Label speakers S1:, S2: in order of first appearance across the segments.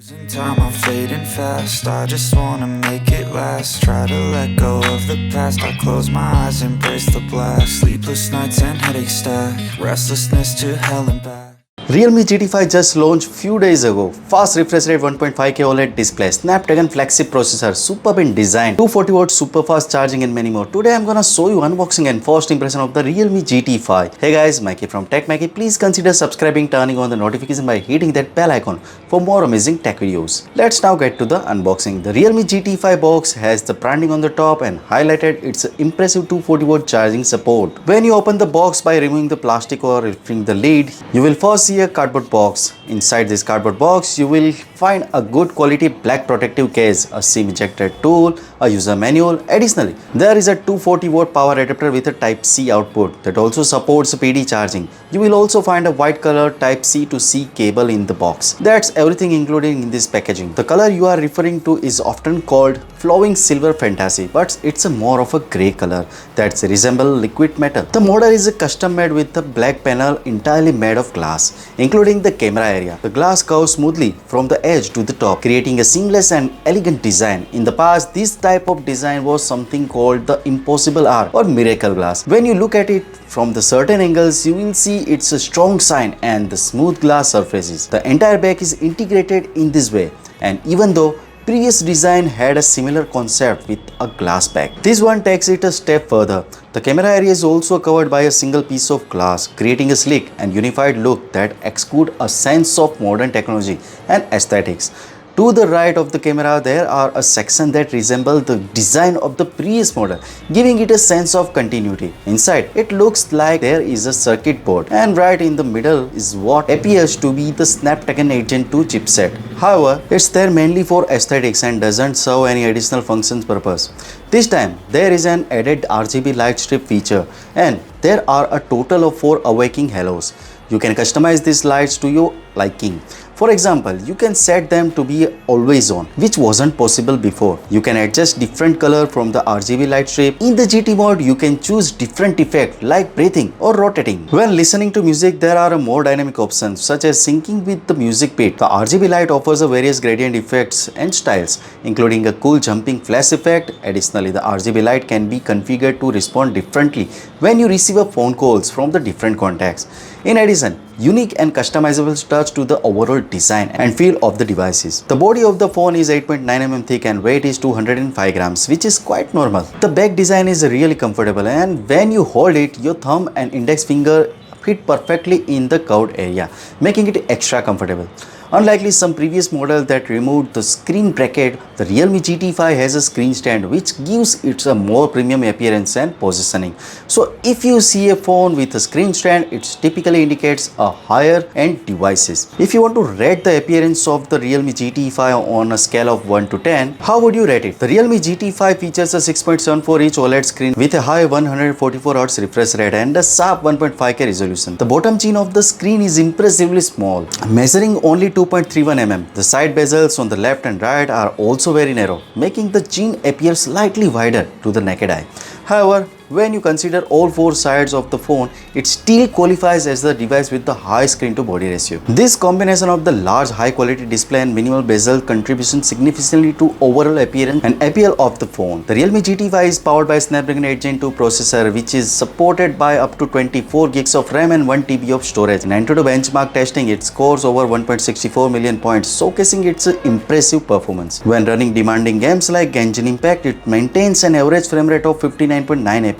S1: Losing time, I'm fading fast. I just wanna make it last. Try to let go of the past. I close my eyes, embrace the blast. Sleepless nights and headaches stack. Restlessness to hell and back.
S2: Realme GT5 just launched few days ago. Fast refresh rate 1.5K OLED display, Snapdragon flagship processor, superb in design, 240W super fast charging and many more. Today I'm gonna show you unboxing and first impression of the Realme GT5. Hey guys, Maiky from techmaiky. Please consider subscribing, turning on the notification by hitting that bell icon for more amazing tech videos. Let's now get to the unboxing. The Realme GT5 box has the branding on the top and highlighted its impressive 240W charging support. When you open the box by removing the plastic or lifting the lid, you will first see a cardboard box. Inside this cardboard box, you will find a good quality black protective case, a SIM ejector tool, a user manual. Additionally, there is a 240W power adapter with a Type-C output that also supports PD charging. You will also find a white color Type-C to C cable in the box. That's everything included in this packaging. The color you are referring to is often called flowing silver fantasy, but it's a more of a grey color that resembles liquid metal. The model is custom made with a black panel entirely made of glass, including the camera area. The glass curves smoothly from the edge to the top, creating a seamless and elegant design. In the past, this type of design was something called the impossible R or miracle glass. When you look at it from the certain angles, you will see it's a strong shine and the smooth glass surfaces. The entire back is integrated in this way, and even though previous design had a similar concept with a glass back, this one takes it a step further. The camera area is also covered by a single piece of glass, creating a sleek and unified look that exudes a sense of modern technology and aesthetics. To the right of the camera, there are a section that resemble the design of the previous model, giving it a sense of continuity. Inside, it looks like there is a circuit board, and right in the middle is what appears to be the Snapdragon 8 Gen 2 chipset. However, it's there mainly for aesthetics and doesn't serve any additional functions purpose. This time, there is an added RGB light strip feature, and there are a total of 4 awaking halos. You can customize these lights to your liking. For example, you can set them to be always on, which wasn't possible before. You can adjust different color from the RGB light strip. In the GT mode, you can choose different effects like breathing or rotating. When listening to music, there are more dynamic options such as syncing with the music beat. The RGB light offers a various gradient effects and styles, including a cool jumping flash effect. Additionally, the RGB light can be configured to respond differently when you receive a phone calls from the different contacts. In addition, unique and customizable touch to the overall design and feel of the devices. The body of the phone is 8.9 mm thick and weight is 205 grams, which is quite normal. The back design is really comfortable, and when you hold it, your thumb and index finger fit perfectly in the curved area, making it extra comfortable. Unlike some previous models that removed the screen bracket, the Realme GT5 has a screen stand which gives it a more premium appearance and positioning. So if you see a phone with a screen stand, it typically indicates a higher end devices. If you want to rate the appearance of the Realme GT5 on a scale of 1 to 10, how would you rate it? The Realme GT5 features a 6.74 inch OLED screen with a high 144Hz refresh rate and a sharp 1.5K resolution. The bottom chin of the screen is impressively small, measuring only 2.31 mm. The side bezels on the left and right are also very narrow, making the chin appear slightly wider to the naked eye. However, when you consider all 4 sides of the phone, it still qualifies as the device with the high screen to body ratio. This combination of the large high quality display and minimal bezel contribution significantly to overall appearance and appeal of the phone. The Realme GT5 is powered by Snapdragon 8 Gen 2 processor, which is supported by up to 24 gigs of RAM and 1 TB of storage. In Antutu benchmark testing, it scores over 1.64 million points, showcasing its impressive performance. When running demanding games like Genshin Impact, it maintains an average frame rate of 59.9 FPS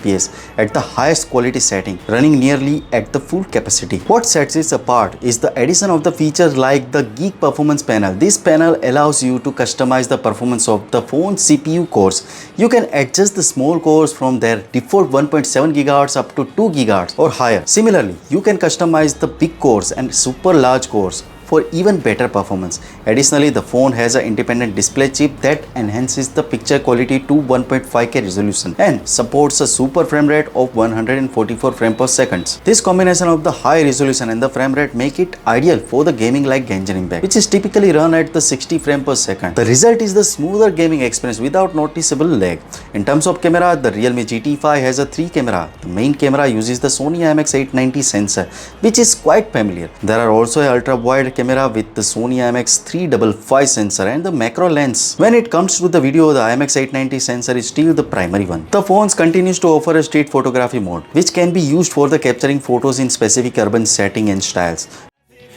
S2: at the highest quality setting, running nearly at the full capacity. What sets it apart is the addition of the features like the Geek Performance Panel. This panel allows you to customize the performance of the phone's CPU cores. You can adjust the small cores from their default 1.7 GHz up to 2 GHz or higher. Similarly, you can customize the big cores and super large cores for even better performance. Additionally, the phone has an independent display chip that enhances the picture quality to 1.5K resolution and supports a super frame rate of 144 frames per second. This combination of the high resolution and the frame rate make it ideal for the gaming like Genshin Impact, which is typically run at the 60 frames per second. The result is the smoother gaming experience without noticeable lag. In terms of camera, the Realme GT5 has a 3 camera. The main camera uses the Sony IMX890 sensor, which is quite familiar. There are also a ultra wide camera with the Sony IMX355 sensor and the macro lens. When it comes to the video, the IMX890 sensor is still the primary one. The phone continues to offer a street photography mode, which can be used for the capturing photos in specific urban setting and styles.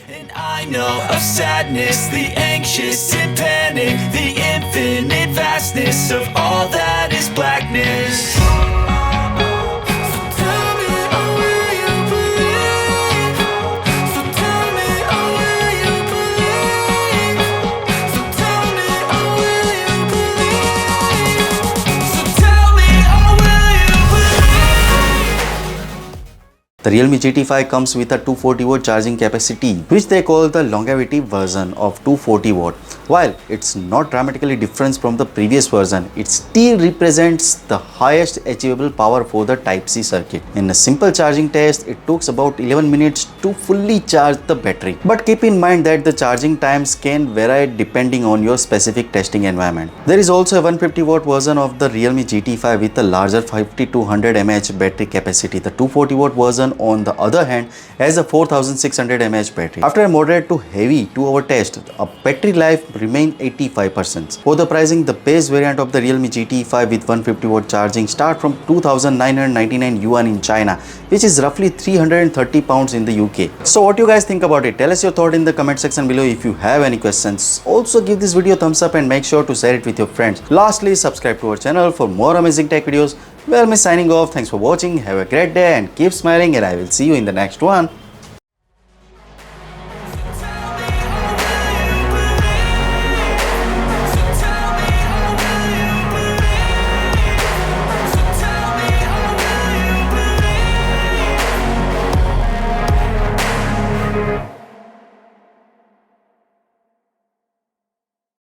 S1: And I know of sadness, the anxious and panic, the infinite vastness of all that is blackness.
S2: The Realme GT5 comes with a 240-watt charging capacity, which they call the longevity version of 240-watt. While it's not dramatically different from the previous version, it still represents the highest achievable power for the Type-C circuit. In a simple charging test, it took about 11 minutes to fully charge the battery. But keep in mind that the charging times can vary depending on your specific testing environment. There is also a 150-watt version of the Realme GT5 with a larger 5200 mAh battery capacity. The 240-watt version, on the other hand, has a 4600 mAh battery. After a moderate to heavy 2-hour test, a battery life remained 85%. For the pricing, the base variant of the Realme GT5 with 150-watt charging start from 2,999 yuan in China, which is roughly 330 pounds in the UK. So what do you guys think about it? Tell us your thought in the comment section below. If you have any questions, also give this video a thumbs up and make sure to share it with your friends. Lastly, subscribe to our channel for more amazing tech videos. Well, me signing off. Thanks for watching. Have a great day and keep smiling, and I will see you in the next one.